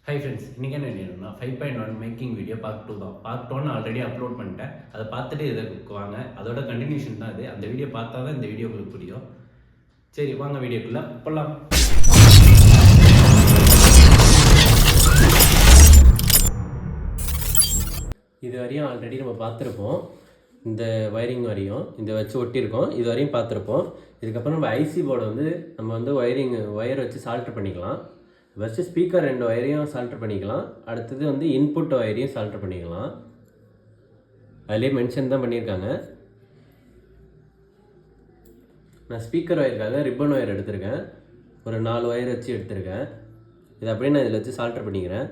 Hi friends, இன்றைக்கி என்ன வீடியோனா 5.1 making video part 2 தான். பார்ட் 1 ஆல்ரெடி அப்லோட் பண்ணிட்டேன். அதை பார்த்துட்டு இதுக்கு வாங்க. அதோட கண்டினியூஷன் தான் இது. அந்த வீடியோ பார்த்தா தான் இந்த வீடியோ உங்களுக்கு புரியும். சரி வாங்க வீடியோக்குள்ளே போகலாம். இது வரையும் ஆல்ரெடி நம்ம பார்த்துருப்போம். இந்த வயரிங் வரையும் இதை வச்சு ஒட்டியிருக்கோம். இது வரையும் பார்த்துருப்போம். இதுக்கப்புறம் நம்ம ஐசி போர்டை நம்ம ஒயர் வச்சு சால்ட்ரு பண்ணிக்கலாம். ஃபஸ்ட்டு ஸ்பீக்கர் 2 ஒயரையும் சால்ட்ரு பண்ணிக்கலாம். அடுத்தது இன்புட் ஒயரையும் சால்ட்ரு பண்ணிக்கலாம். அதிலே மென்ஷன் தான் பண்ணியிருக்காங்க. நான் ஸ்பீக்கர் ஒயருக்காக ரிப்பன் ஒயர் எடுத்திருக்கேன். ஒரு 4 ஒயர் வச்சு எடுத்திருக்கேன். இதை அப்படியே நான் இதில் வச்சு சால்ட்ரு பண்ணிக்கிறேன்.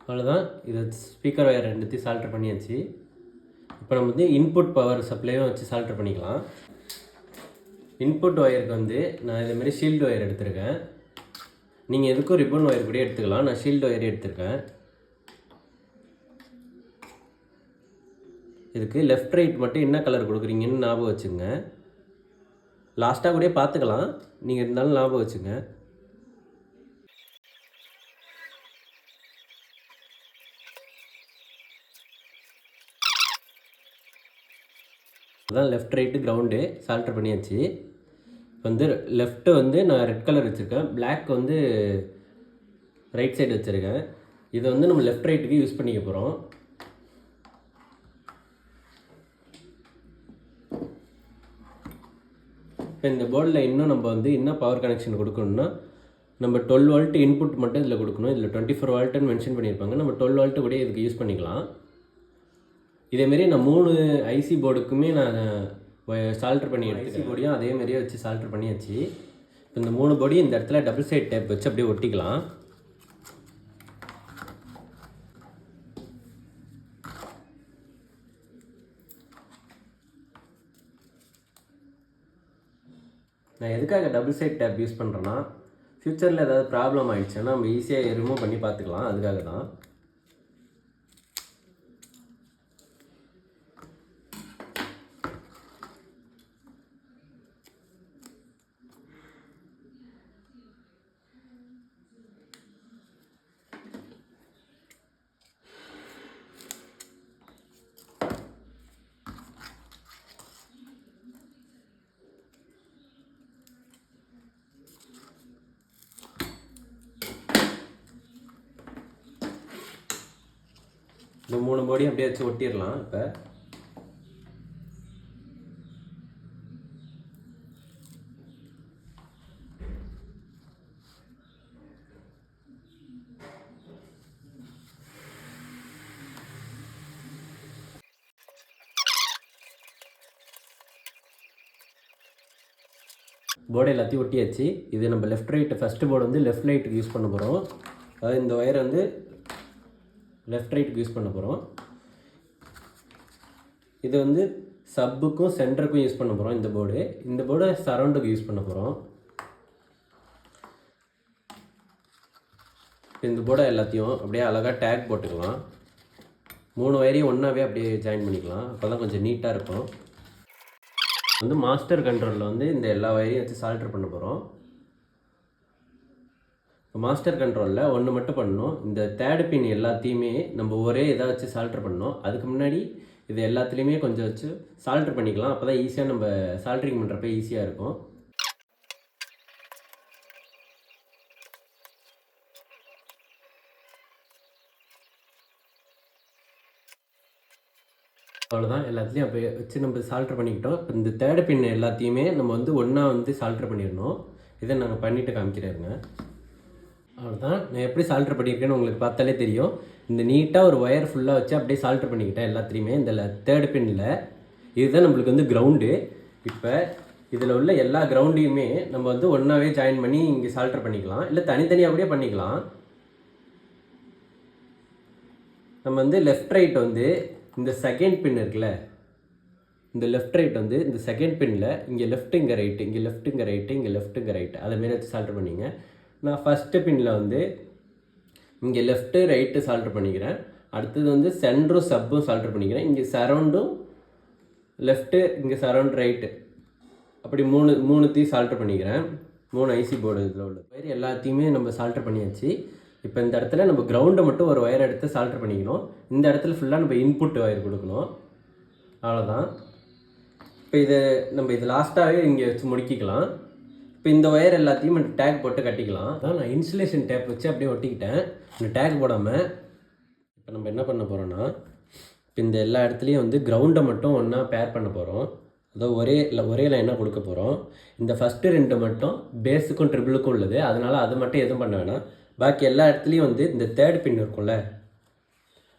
அவ்வளோதான். இதை ஸ்பீக்கர் ஒயர் 2 சால்ட்ரு பண்ணியாச்சு. இப்போ நம்ம இன்புட் பவர் சப்ளையும் வச்சு சால்ட்ரு பண்ணிக்கலாம். இன்புட் ஒயருக்கு நான் இதேமாரி ஷீல்டு ஒயர் எடுத்திருக்கேன். நீங்கள் எதுக்கும் ரிப்பன் ஒயர் கூட எடுத்துக்கலாம். நான் ஷீல்டு ஒயர் எடுத்திருக்கேன். இதுக்கு லெஃப்ட் ரைட் மட்டும் என்ன கலர் கொடுக்குறீங்கன்னு ஞாபகம் வச்சுங்க. லாஸ்ட்டாக கூட பார்த்துக்கலாம், நீங்கள் இருந்தாலும் ஞாபகம் வச்சுங்க. அதான் லெஃப்ட் ரைட்டு கிரவுண்டு சால்ட்ரு பண்ணியாச்சு. லெஃப்ட்டு நான் ரெட் கலர் வச்சுருக்கேன். பிளாக் ரைட் சைடு வச்சுருக்கேன். இதை நம்ம லெஃப்ட் ரைட்டுக்கு யூஸ் பண்ணிக்க போகிறோம். இப்போ இந்த போர்டில் இன்னும் நம்ம இன்னும் பவர் கனெக்ஷன் கொடுக்கணும்னா நம்ம 12 வோல்ட் இன்புட் மட்டும் இதில் கொடுக்கணும். இதில் 24 வோல்ட்டுன்னு மென்ஷன் பண்ணியிருப்பாங்க. நம்ம 12 வோல்ட்டு கூட இதுக்கு யூஸ் பண்ணிக்கலாம். இதேமாரி நான் 3 ஐசி போர்டுக்குமே நான் சால்ட்ரு பண்ணி ஐசி போர்டையும் அதேமாரியே வச்சு சால்ட்ரு பண்ணியாச்சு. இப்போ இந்த 3 போர்டையும் இந்த இடத்துல டபுள் சைட் டேப் வச்சு அப்படியே ஒட்டிக்கலாம். நான் எதுக்காக டபுள் சைட் டேப் யூஸ் பண்ணுறேன்னா, ஃப்யூச்சரில் ஏதாவது ப்ராப்ளம் ஆகிடுச்சுன்னா நம்ம ஈஸியாக ரிமூவ் பண்ணி பார்த்துக்கலாம். அதுக்காக தான். இந்த 3 போர்டையும் அப்படியே வச்சு ஒட்டிடலாம். இப்போ போர்டு எல்லாத்தையும் ஒட்டியாச்சு. இது நம்ம left right first board left ரைட்டுக்கு யூஸ் பண்ண போகிறோம். அதாவது இந்த ஒயர் லெஃப்ட் ரைட்டுக்கு யூஸ் பண்ண போகிறோம். இது சப்புக்கும் சென்டருக்கும் யூஸ் பண்ண போகிறோம். இந்த போர்டு சரௌண்டுக்கு யூஸ் பண்ண போகிறோம். இந்த போர்டை எல்லாத்தையும் அப்படியே அழகாக டேக் போட்டுக்கலாம். 3 ஒயரையும் ஒன்றாவே அப்படியே ஜாயின் பண்ணிக்கலாம். அப்போ தான் கொஞ்சம் நீட்டாக இருக்கும். மாஸ்டர் கண்ட்ரோலில் இந்த எல்லா ஒயரையும் வச்சு சால்ட்ரு பண்ண போகிறோம். மாஸ்டர் கண்ட்ரோலில் ஒன்று மட்டும் பண்ணணும். இந்த தேர்டு பின் எல்லாத்தையுமே நம்ம ஒரே இதாக வச்சு சால்ட்ரு பண்ணணும். அதுக்கு முன்னாடி இது எல்லாத்துலேயுமே கொஞ்சம் வச்சு சால்ட்ரு பண்ணிக்கலாம். அப்போ தான் ஈஸியாக நம்ம சால்ட்ரிங் பண்ணுறப்ப ஈஸியாக இருக்கும். அவ்வளோதான். எல்லாத்துலேயும் அப்போ வச்சு நம்ம சால்ட்ரு பண்ணிக்கிட்டோம். இப்போ இந்த தேர்டு பின் எல்லாத்தையுமே நம்ம ஒன்றா சால்ட்ரு பண்ணிடணும். இதை நாங்கள் பண்ணிவிட்டு காமிக்கிறேங்க. அவ்வளோதான். நான் எப்படி சால்ட்ரு பண்ணியிருக்கேன்னு உங்களுக்கு பார்த்தாலே தெரியும். இந்த நீட்டாக ஒரு ஒயர் ஃபுல்லாக வச்சு அப்படியே சால்ட்ரு பண்ணிக்கிட்டேன் எல்லாத்துலேயுமே. இந்த தேர்டு பின்னில் இதுதான் நம்மளுக்கு கிரவுண்டு. இப்போ இதில் உள்ள எல்லா கிரவுண்டையுமே நம்ம ஒன்றாவே ஜாயின் பண்ணி இங்கே சால்ட்ரு பண்ணிக்கலாம். இல்லை தனித்தனியாக அப்படியே பண்ணிக்கலாம். நம்ம லெஃப்ட் ரைட் இந்த செகண்ட் பின் இருக்குல்ல, இந்த லெஃப்ட் ரைட் இந்த செகண்ட் பின்னில் இங்கே லெஃப்ட்டு இங்கே ரைட்டு, இங்கே லெஃப்ட்டு இங்கே ரைட்டு, இங்கே லெஃப்ட்டு இங்கே ரைட்டு, அதேமாரி வச்சு சால்ட்ரு பண்ணிங்க. நான் ஃபஸ்ட்டு பின்னில் இங்கே லெஃப்ட்டு ரைட்டு சால்ட்ரு பண்ணிக்கிறேன். அடுத்தது சென்டரும் சப்பும் சால்ட்ரு பண்ணிக்கிறேன். இங்கே சரௌண்டும் லெஃப்ட்டு, இங்கே சரௌண்ட் ரைட்டு, அப்படி மூணுத்தையும் சால்ட்ரு பண்ணிக்கிறேன். 3 ஐசி போர்டு இதில் உள்ள ஒயர் எல்லாத்தையுமே நம்ம சால்ட்ரு பண்ணியாச்சு. இப்போ இந்த இடத்துல நம்ம கிரவுண்டை மட்டும் ஒரு ஒயர் எடுத்து சால்ட்ரு பண்ணிக்கணும். இந்த இடத்துல ஃபுல்லாக நம்ம இன்புட் ஒயர் கொடுக்கணும். அவ்வளோதான். இப்போ இது லாஸ்ட்டாகவே இங்கே வச்சு முடிக்கிக்கலாம். இப்போ இந்த ஒயர் எல்லாத்தையும் டேக் போட்டு கட்டிக்கலாம். அதான் நான் இன்சுலேஷன் டேப் வச்சு அப்படியே ஒட்டிக்கிட்டேன், இந்த டேக் போடாமல். இப்போ நம்ம என்ன பண்ண போகிறோன்னா, இப்போ இந்த எல்லா இடத்துலையும் வந்து கிரவுண்டை மட்டும் ஒன்றா பேர் பண்ண போகிறோம். அதாவது ஒரே லைனாக கொடுக்க போகிறோம். இந்த ஃபஸ்ட்டு 2 மட்டும் பேஸுக்கும் ட்ரிபிளுக்கும் உள்ளது, அதனால் அது மட்டும் எதுவும் பண்ண வேணாம். பாக்கி எல்லா இடத்துலையும் வந்து இந்த தேர்ட் பின் இருக்கும்ல,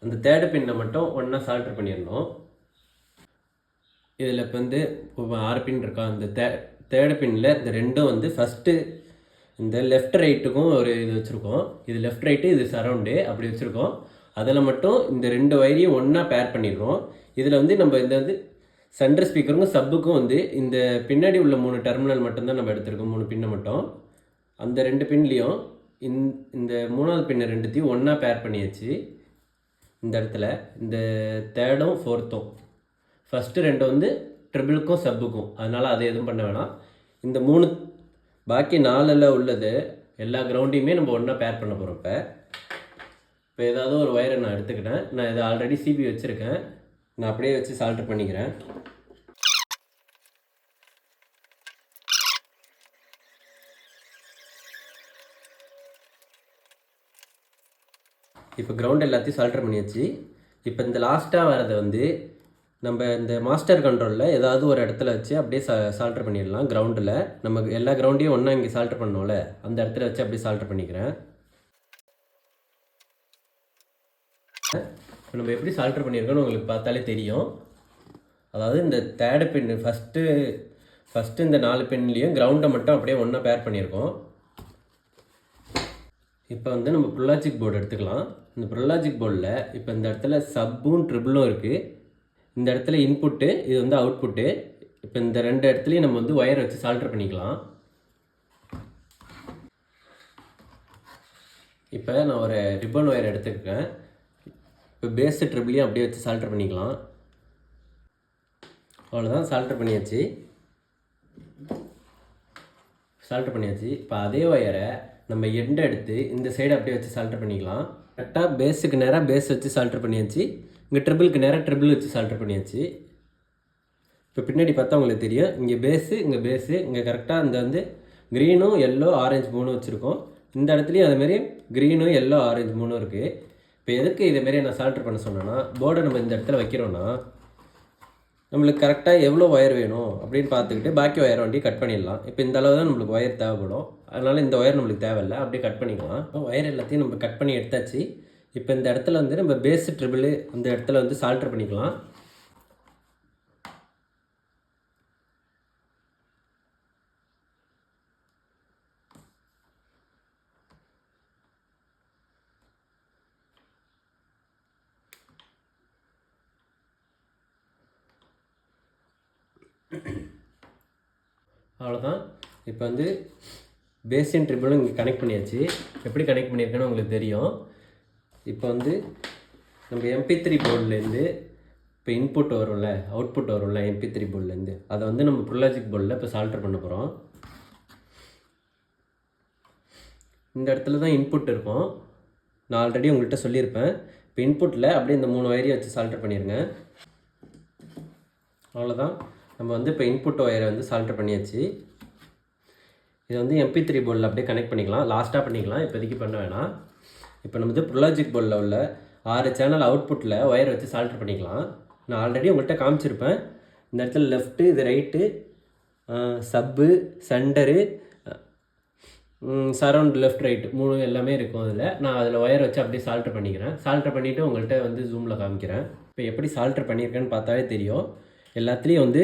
அந்த தேர்டு பின்னை மட்டும் ஒன்றா சால்ட்ரு பண்ணிடணும். இதில் இப்போ வந்து 6 பின் இருக்கா, அந்த தேர்டு பின்னில் இந்த 2ம் வந்து ஃபஸ்ட்டு இந்த லெஃப்ட் ரைட்டுக்கும் ஒரு இது வச்சுருக்கோம். இது லெஃப்ட் ரைட்டு, இது சரௌண்டு அப்படி வச்சுருக்கோம். அதில் மட்டும் இந்த 2 ஒயரையும் ஒன்றா பேர் பண்ணிடுறோம். இதில் வந்து நம்ம இந்த வந்து சென்டர் ஸ்பீக்கருக்கும் சப்புக்கும் வந்து இந்த பின்னாடி உள்ள 3 டெர்மினல் மட்டும்தான் நம்ம எடுத்திருக்கோம், 3 பின்னை மட்டும். அந்த 2 பின்லேயும் இந்த 3வது பின்னை 2த்தையும் ஒன்றா பேர் பண்ணியாச்சு. இந்த இடத்துல இந்த தேர்டும் 4த்தும் ஃபஸ்ட்டு 2 வந்து ட்ரிபிளுக்கும் சப்புக்கும், அதனால் அதை எதுவும் பண்ண வேணாம். இந்த 3 பாக்கி 4ல் உள்ளது எல்லா கிரவுண்டையுமே நம்ம ஒன்றா பேர் பண்ண போகிறோம். இப்போ ஏதாவது ஒரு ஒயரை நான் எடுத்துக்கிட்டேன். நான் இதை ஆல்ரெடி சிபி வச்சுருக்கேன், நான் அப்படியே வச்சு சால்ட்ரு பண்ணிக்கிறேன். இப்போ கிரவுண்ட் எல்லாத்தையும் சால்ட்ரு பண்ணியாச்சு. இப்போ இந்த லாஸ்ட்டாக வரதை வந்து நம்ம இந்த மாஸ்டர் கண்ட்ரோலில் ஏதாவது ஒரு இடத்துல வச்சு அப்படியே சால்ட்ரு பண்ணிடலாம். கிரவுண்டில் நம்ம எல்லா கிரவுண்டையும் ஒன்றா இங்கே சால்ட்ரு பண்ணோம்ல, அந்த இடத்துல வச்சு அப்படியே சால்ட்ரு பண்ணிக்கிறேன். இப்போ நம்ம எப்படி சால்ட்ரு பண்ணியிருக்கோன்னு உங்களுக்கு பார்த்தாலே தெரியும். அதாவது இந்த தேர்டு பின் ஃபஸ்ட்டு இந்த 4 பின்லேயும் கிரவுண்டை மட்டும் அப்படியே ஒன்றா பேர் பண்ணியிருக்கோம். இப்போ வந்து நம்ம ப்ரொலாஜிக் போர்டு எடுத்துக்கலாம். இந்த ப்ரொலாஜிக் போர்டில் இப்போ இந்த இடத்துல சப்பும் ட்ரிபிளும் இருக்குது. இந்த இடத்துல இன்புட்டு, இது வந்து அவுட்புட்டு. இப்போ இந்த 2 இடத்துலையும் நம்ம வந்து ஒயர் வச்சு சால்ட்ரு பண்ணிக்கலாம். இப்போ நான் ஒரு ரிப்பன் ஒயர் எடுத்துருக்கேன். இப்போ பேஸு ட்ரிபிளையும் அப்படியே வச்சு சால்ட்ரு பண்ணிக்கலாம். அவ்வளோதான், சால்ட்ரு பண்ணியாச்சு. இப்போ அதே ஒயரை நம்ம எண்டை எடுத்து இந்த சைடு அப்படியே வச்சு சால்ட்ரு பண்ணிக்கலாம். கரெக்டாக பேஸுக்கு நேராக பேஸ் வச்சு சால்ட்ரு பண்ணியாச்சு. இங்கே ட்ரிபிளுக்கு நேராக ட்ரிபிள் வச்சு சால்ட்ரு பண்ணியாச்சு. இப்போ பின்னாடி பார்த்தா உங்களுக்கு தெரியும், இங்கே பேஸு, இங்கே கரெக்டாக இந்த வந்து க்ரீனும் எல்லோ ஆரஞ்சு 3 வச்சுருக்கோம். இந்த இடத்துலையும் அதுமாரி க்ரீனும் எல்லோ ஆரஞ்சு 3 இருக்குது. இப்போ எதுக்கு இதேமாரி நான் சால்ட்ரு பண்ண சொன்னேன்னா, போர்டை நம்ம இந்த இடத்துல வைக்கிறோன்னா நம்மளுக்கு கரெக்டாக எவ்வளோ ஒயர் வேணும் அப்படின்னு பார்த்துக்கிட்டு பாக்கி ஒயரை வண்டி கட் பண்ணிடலாம். இப்போ இந்த அளவு தான் நம்மளுக்கு ஒயர் தேவைப்படும், அதனால் இந்த ஒயர் நம்மளுக்கு தேவையில்லை, அப்படியே கட் பண்ணிக்கலாம். ஒயர் எல்லாத்தையும் நம்ம கட் பண்ணி எடுத்தாச்சு. இப்போ இந்த இடத்துல வந்து நம்ம பேஸு ட்ரிபிள் அந்த இடத்துல வந்து சால்ட்ரு பண்ணிக்கலாம். அவ்வளோதான். இப்போ வந்து பேஸின் ட்ரிபிளும் இங்கே கனெக்ட் பண்ணியாச்சு. எப்படி கனெக்ட் பண்ணியிருக்கேன்னு உங்களுக்கு தெரியும். இப்போ வந்து நம்ம MP3 போர்ட்லேருந்து இப்போ இன்புட் வரும்ல, அவுட்புட் வரும்ல MP3 போர்ட்லேருந்து, அதை வந்து நம்ம ப்ரொலாஜிக் போர்டில் இப்போ சால்ட்ரு பண்ண போகிறோம். இந்த இடத்துல தான் இன்புட் இருக்கும். நான் ஆல்ரெடி உங்கள்கிட்ட சொல்லியிருப்பேன். இப்போ இன்புட்டில் அப்படியே இந்த 3 ஒயரையும் வச்சு சால்ட்ரு பண்ணிடுங்க. அவ்வளோதான், நம்ம வந்து இப்போ இன்புட் ஒயரை வந்து சால்ட்ரு பண்ணியாச்சு. இதை வந்து MP3 போர்டில் அப்படியே கனெக்ட் பண்ணிக்கலாம், லாஸ்ட்டாக பண்ணிக்கலாம், இப்போதைக்கு பண்ண வேணாம். இப்போ நம்ம வந்து ப்ரொலாஜிக் போர்டில் உள்ள 6 சேனல் அவுட்புட்டில் ஒயர் வச்சு சால்ட்ரு பண்ணிக்கலாம். நான் ஆல்ரெடி உங்கள்கிட்ட காமிச்சிருப்பேன். இந்த இடத்துல லெஃப்ட்டு, இது ரைட்டு, சப்பு, சென்டரு, சரௌண்ட் லெஃப்ட் ரைட்டு 3 எல்லாமே இருக்கும். நான் அதில் ஒயர் வச்சு அப்படியே சால்ட்ரு பண்ணிக்கிறேன். சால்ட்ரு பண்ணிவிட்டு உங்கள்கிட்ட வந்து ஜூமில் காமிக்கிறேன். இப்போ எப்படி சால்ட்ரு பண்ணியிருக்கேன்னு பார்த்தாலே தெரியும். எல்லாத்துலேயும் வந்து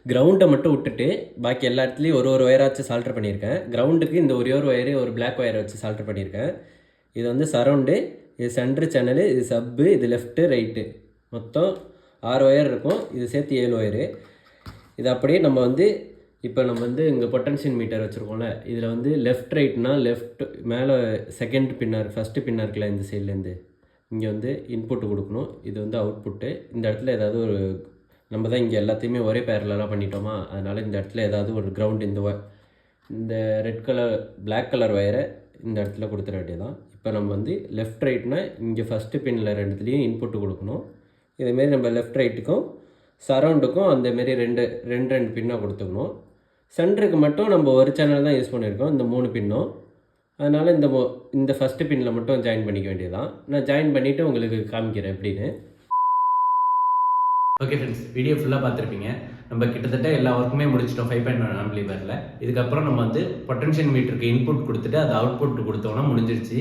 கிரவுண்டை மட்டும் விட்டுட்டு பாக்கி எல்லா இடத்துலையும் ஒரு ஒயராச்சு சால்ட்ரு பண்ணியிருக்கேன். கிரவுண்டுக்கு இந்த ஒரே ஒரு ஒயரு, ஒரு பிளாக் ஒயரை வச்சு சால்ட்ரு பண்ணியிருக்கேன். இது வந்து சரௌண்டு, இது சென்ட்ரு சேனலு, இது சப்பு, இது லெஃப்ட்டு ரைட்டு, மொத்தம் 6 ஒயர் இருக்கும். இது சேர்த்து 7 ஒயரு. இது அப்படியே நம்ம வந்து இப்போ நம்ம வந்து இங்கே பொட்டன்ஷியல் மீட்டர் வச்சுருக்கோம்ல, இதில் வந்து லெஃப்ட் ரைட்னா லெஃப்ட் மேலே செகண்ட் பின்னார், ஃபஸ்ட்டு பின்னார் இருக்குல்ல, இந்த சைட்லேருந்து இங்கே வந்து இன்புட்டு கொடுக்கணும். இது வந்து அவுட்புட்டு. இந்த இடத்துல ஏதாவது ஒரு, நம்ம தான் இங்கே எல்லாத்தையுமே ஒரே பேரலாம் பண்ணிட்டோமா, அதனால் இந்த இடத்துல ஏதாவது ஒரு கிரவுண்ட், இந்த ரெட் கலர் பிளாக் கலர் ஒயரை இந்த இடத்துல கொடுத்துட வேண்டியதான். இப்போ இப்போ நம்ம வந்து லெஃப்ட் ரைட்னா இங்கே ஃபஸ்ட்டு பின்னில் ரெண்டுத்துலேயும் இன்புட்டு கொடுக்கணும். இதேமாரி நம்ம லெஃப்ட் ரைட்டுக்கும் சரௌண்டுக்கும் அந்தமாரி ரெண்டு பின்னாக கொடுத்துக்கணும். சென்டருக்கு மட்டும் நம்ம ஒரு சேனல் தான் யூஸ் பண்ணியிருக்கோம், இந்த 3 பின்னும். அதனால் இந்த ஃபஸ்ட்டு பின்னில் மட்டும் ஜாயின் பண்ணிக்க வேண்டியதான். நான் ஜாயின் பண்ணிவிட்டு உங்களுக்கு காமிக்கிறேன் எப்படின்னு. ஓகே ஃப்ரெண்ட்ஸ், வீடியோ ஃபுல்லாக பார்த்துருப்பீங்க. நம்ம கிட்டத்தட்ட எல்லா ஒர்க்குமே முடிச்சிட்டோம் 5.1 ஆம்பிளிஃபயரில். இதுக்கப்புறம் நம்ம வந்து பொட்டன்ஷியல் மீட்டருக்கு இன்புட் கொடுத்துட்டு அது அவுட்புட் கொடுத்தோன்னா முடிஞ்சிருச்சு.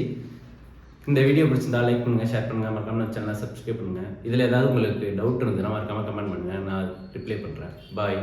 இந்த வீடியோ பிடிச்சிருந்தா லைக் பண்ணுங்கள், ஷேர் பண்ணுங்கள், மறக்காம சேனலை சப்ஸ்கிரைப் பண்ணுங்கள். இதில் ஏதாவது உங்களுக்கு டவுட் இருந்ததுன்னா மறக்காமல் கமெண்ட் பண்ணுங்கள், நான் ரிப்ளை பண்ணுறேன். பாய்.